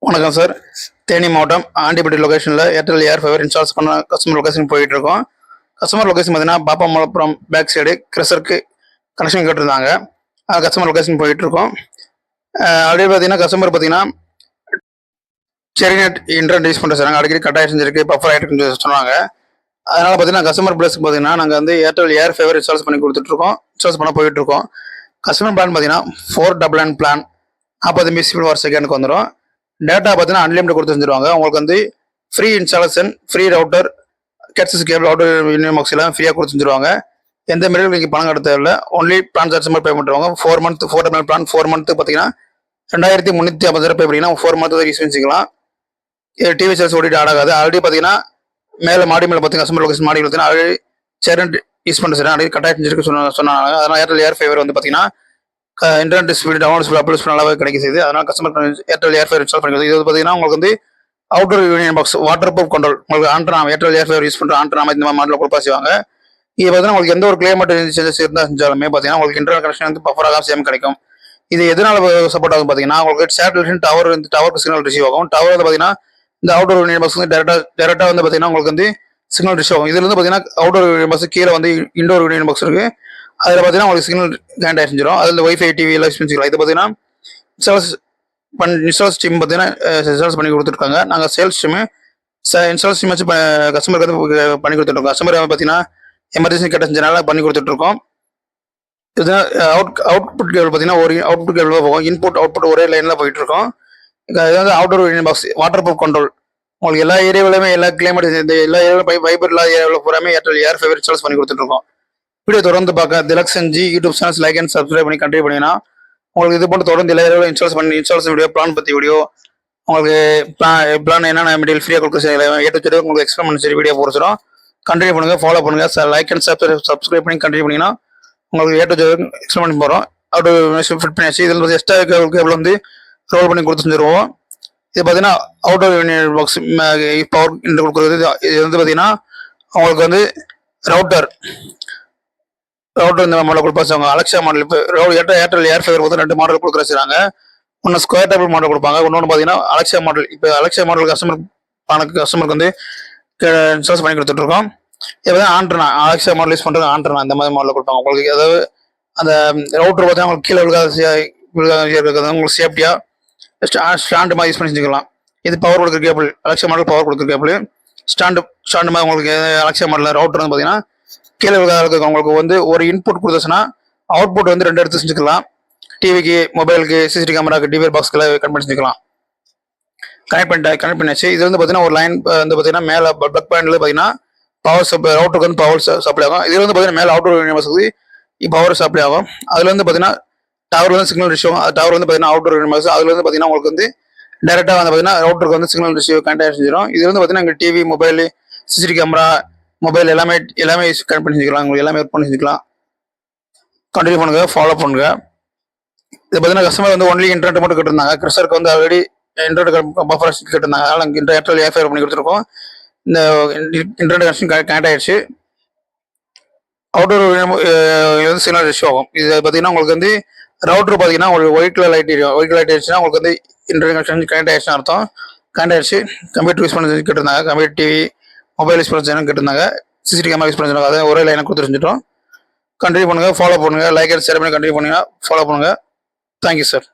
வணக்கம் சார். தேனி மாவட்டம் ஆண்டிப்பட்டி லொகேஷனில் ஏர்டெல் ஏர் ஃபைவர் இன்ஸ்டால்ஸ் பண்ண கஸ்டமர் லொகேஷன் போயிட்டு இருக்கோம். கஸ்டமர் லொகேஷன் பார்த்தீங்கன்னா பாப்பாமலப்புரம் பேக் சைடு கிரஷருக்கு கனெக்ஷன் கேட்டிருந்தாங்க. கஸ்டமர் லொகேஷன் போயிட்டு இருக்கோம். அப்படியே பார்த்தீங்கன்னா கஸ்டமர் பார்த்தீங்கன்னா செரிநெட் இன்டர்நெட் யூஸ் பண்ணுற சார் அடிக்கடி கட்டாயம் செஞ்சிருக்கு பஃபர் ஆகிட்டு சொன்னாங்க. அதனால பார்த்தீங்கன்னா கஸ்டமர் பிளஸ் பார்த்தீங்கன்னா நாங்கள் வந்து ஏர்டெல் ஏர் ஃபைவர் இன்ஸ்டால்ஸ் பண்ணி கொடுத்துட்ருக்கோம். இன்ஸ்டால்ஸ் பண்ண போயிட்டு இருக்கோம். கஸ்டமர் பிளான் பார்த்தீங்கன்னா 499 பிளான் 40 MB ஸ்பீட் ஒரு செகண்டுக்கு வந்துடும். டேட்டா பார்த்தீங்கன்னா அன்லிமிட் கொடுத்து செஞ்சுருவாங்க. உங்களுக்கு வந்து free installation, free router, கேட்சஸ் cable, outer union box எல்லாம் ஃப்ரீயாக கொடுத்து செஞ்சுருவாங்க. எந்த மாரி நீங்கள் பணம் கட்ட தேவையில்லை. ஒன்லி பிளான் சார்ஜ் மாதிரி பே பண்ணுறாங்க. 4 மந்த் 4 பிளான் 4 மந்த் பார்த்தீங்கன்னா 2350 பே பண்ணிங்கன்னா 4 மந்த் யூஸ் பண்ணிக்கலாம். டிவி சார்ஜ் ஓடிட்டு ஆடாது. ஆல்ரெடி பார்த்தீங்கன்னா மேலே மாடி மேலே பார்த்தீங்கன்னா கஸ்டமர் லொகேஷன் மாடி பார்த்தீங்கன்னா ஆல்ரெடி சேரண்ட் யூஸ் பண்ணுற சார் ஆல்ரெடி கட்டாயம் செஞ்சிருக்கு சொன்னாங்க. அதனால் ஏர்டெல் ஏர் ஃபைவர் வந்து பார்த்தீங்கன்னா internet speed download speed upload நல்லாவே கிடைக்குது. அதனால் கஸ்டமர் ஏர்டெல் ஏர் ஃபைவர் இன்ஸ்டால் பண்ணிக்கிறது. இது பார்த்தீங்கன்னா உங்களுக்கு வந்து outer union box water proof control உங்களுக்கு ஆண்ட்ரா ஏர்டெல் ஏர் ஃபைவர் யூஸ் பண்ணுற ஆண்ட்ரா இந்த மாதிரி மாடலில் கொடுப்பா செய்வாங்க. இது பார்த்தீங்கன்னா உங்களுக்கு எந்த ஒரு கிளைமேட் சேஞ்சஸ் இருந்தால் செஞ்சாலுமே பார்த்தீங்கன்னா உங்களுக்கு இன்டர்நெட் கனெக்ஷன் வந்து பஃபராக சேம் கிடைக்கும். இது எதனால சப்போர்ட் ஆகும் பார்த்தீங்கன்னா உங்களுக்கு சேட்டலைட் டவருக்கு சிக்னல் ரிசீவ் ஆகும். டவர் வந்து பார்த்தீங்கன்னா இந்த அவுட்டர் யூனியன் பாக்ஸ் வந்து டேரெக்டாக வந்து பார்த்தீங்கன்னா உங்களுக்கு வந்து சிக்னல் ரிசீவ் ஆகும். இதுல இருந்து பார்த்தீங்கன்னா அவுட்டர் யூனியன் பாக்ஸ் கீழே வந்து இண்டோர் யூனியன் பாக்ஸ் இருக்கு. அதில் பார்த்தீங்கன்னா உங்களுக்கு சிக்னல் கேண்ட் ஆகி செஞ்சிடும். அதில் வைஃபை டிவி எல்லாம் யூஸ் பண்ணிக்கலாம். இது பார்த்தீங்கன்னா இன்ஸ்டால்ஸ் டீம் பார்த்தீங்கன்னா இன்ஸ்டால்ஸ் பண்ணி கொடுத்துருக்காங்க. நாங்கள் சேல்ஸ் டீமு இன்ஸ்டால்ஸ் டீம் வச்சு கஸ்டமருக்கு வந்து பண்ணி கொடுத்துட்ருக்கோம். கஸ்டமர் பார்த்தீங்கன்னா எமர்ஜென்சி கேட்ட செஞ்சனால பண்ணி கொடுத்துட்ருக்கோம். இதுனா அவுட்புட் கேபிள் பார்த்தீங்கன்னா ஒரு அவுட்புட் கேபிள் தான் போகும். இன்புட் அவுட்புட் ஒரே லைனில் போயிட்டு இருக்கோம். இது வந்து outdoor union box water proof control உங்களுக்கு எல்லா ஏரியாவிலுமே எல்லா கிளைமேட் இந்த எல்லா ஏரியாவிலும் ஃபைபர் இல்லாத ஏரியாவில் பூராமே ஏர்டெல் ஏர் ஃபைவர் இன்ஸ்டால்ஸ் பண்ணி கொடுத்துட்ருக்கோம். வீடியோ தொடர்ந்து பார்க்க திலக் செஞ்சு YouTube channels like and subscribe பண்ணி கண்டினியூ பண்ணிங்கன்னா உங்களுக்கு இது போட்டு தொடர்ந்து எல்லா ஏரியாவிலும் இன்ஸ்டால்ஸ் வீடியோ பிளான் பற்றி வீடியோ உங்களுக்கு பிளான் என்னென்ன மெட்டீரியல் ஃப்ரீயாக கொடுக்க ஏட்டு உங்களுக்கு எக்ஸ்பிளைன் பண்ணி சரி வீடியோ போடுறோம். கண்டினியூ பண்ணுங்கள், ஃபாலோ பண்ணுங்கள். லைக் அண்ட் சப்ஸ்கிரைப் பண்ணி கண்டினியூ பண்ணிங்கன்னா உங்களுக்கு ஏட்டு எக்ஸ்பிளைன் பண்ணி போகிறோம். அவுட் ஃபிட் பண்ணியாச்சு. இதில் வந்து எக்ஸ்ட்ரா கேபிள் வந்து ரோல் பண்ணி கொடுத்து செஞ்சுருவோம். இது பார்த்தீங்கன்னா outer union box power inter கொடுக்குறது. இது வந்து பார்த்தீங்கன்னா உங்களுக்கு வந்து ரவுட்டர் இந்த மாடல் கொடுப்பாங்க. அலெக்ஸா மாடல் இப்போ ஏர்டெல் ஏர் ஃபைவர் வந்து 2 மாடல் கொடுக்குற செய்றாங்க. ஒன்று ஸ்கொயர் டேபிள் மாடல் கொடுப்பாங்க. இன்னொன்று பார்த்தீங்கன்னா அலெக்ஸா மாடல். இப்போ அலெக்ஸா மாடல் கஸ்டமருக்கு வந்து இன்ஸ்டால்ஸ் பண்ணி கொடுத்துட்ருக்கோம். இப்போ தான் ஆண்ட்ரனா அலெக்ஸா மாடல் யூஸ் பண்ணுறது ஆண்ட்ரனா இந்த மாதிரி மாடலில் கொடுப்பாங்க. உங்களுக்கு அதாவது அந்த ரவுட்டர் பார்த்தீங்கன்னா உங்களுக்கு கீழே விழுகாத உங்களுக்கு சேஃப்டியாக ஸ்டாண்டு மாதிரி யூஸ் பண்ணி செஞ்சுக்கலாம். இது பவர் கொடுக்குற கேபிள் அலெக்ஸா மாடல் பவர் கொடுக்குற கேபிள் ஸ்டாண்டு மாதிரி உங்களுக்கு அலெக்ஸா மாடலில் ரவுட்டர் வந்து பார்த்தீங்கன்னா கீழே விழுகாத உங்களுக்கு வந்து ஒரு இன்புட் கொடுத்துச்சுன்னா அவுட்புட் வந்து 2 எடுத்து செஞ்சுக்கலாம். டிவிக்கு, மொபைலுக்கு, சிசிடிவி கேமராக்கு, டிவி பாக்ஸ்க்குள்ள கனெக்ட் பண்ணி செஞ்சுக்கலாம். கனெக்ட் பண்ணியாச்சு. இது வந்து பார்த்தீங்கன்னா ஒரு லைன் வந்து பார்த்தீங்கன்னா மேலே பிளக் பாயிண்ட்ல பார்த்தீங்கன்னா பவர் ரவுட்டருக்கு வந்து பவர் சப்ளை ஆகும். இது வந்து பார்த்தீங்கன்னா மேலே அவுட்டர் யூனிவர்ஸுக்கு பவர் சப்ளை ஆகும். அதுல வந்து பார்த்தீங்கன்னா டவர் வந்து சிக்னல் ரிசீவ் ஆகும். டவர் வந்து பார்த்தீங்கன்னா அவுட்டர் யூனிவர்ஸ் அதுல வந்து பார்த்தீங்கன்னா உங்களுக்கு வந்து டேரெக்டாக வந்து பார்த்தீங்கன்னா ரவுட்டருக்கு வந்து சிக்னல் ரிசீவ் கனெக்ட் செஞ்சிடும். இது வந்து பார்த்தீங்கன்னா எங்கள் TV, mobile, CCTV camera, mobile எல்லாமே கனெக்ட் பண்ணி செஞ்சுக்கலாம். உங்களுக்கு எல்லாமே ஒர்க் பண்ணி செஞ்சுக்கலாம். கண்டினியூ பண்ணுங்க, ஃபாலோ பண்ணுங்க. இது பார்த்தீங்கன்னா கஸ்டமர் வந்து ஒன்லி இன்டர்நெட் மட்டும் கேட்டிருந்தாங்க. கிறிஸ்டருக்கு வந்து ஆல்ரெடி இன்டர்நெட் பஃபர் கேட்டிருந்தாங்க. அதனால நாங்கள் ஏர்டெல் ஏர் ஃபைவர் பண்ணி கொடுத்துருக்கோம். இந்த இன்டர்நெட் கனெக்ஷன் கனெக்ட் ஆயிடுச்சு. அவுட்டோர் வந்து சிக்னல் ரிசீவ் ஆகும். இது பார்த்தீங்கன்னா உங்களுக்கு வந்து ரவுட்டர் பார்த்தீங்கன்னா உங்களுக்கு ஒயிட் கலர் லைட் ஆயிடுச்சுன்னா உங்களுக்கு வந்து இன்டர்நெட் கனெக்ஷன் கனெக்ட் ஆயிடுச்சுன்னு அர்த்தம். கனெக்ட் ஆயிடுச்சு. கம்ப்யூட்டர் யூஸ் பண்ணி கேட்டிருந்தாங்க. கம்ப்யூட்டர் டிவி, மொபைல் யூஸ் பண்ண கேட்டிருந்தாங்க. சிசிடிவி கேமரா யூஸ் பண்ணி அதை ஒரே லைனை கொடுத்து செஞ்சுட்டோம். கண்டினியூ பண்ணுங்கள், ஃபாலோ பண்ணுங்கள். லைக் அண்ட் ஷேர் பண்ணி கண்டினியூ பண்ணுங்கள், ஃபாலோ பண்ணுங்கள். Thank you sir.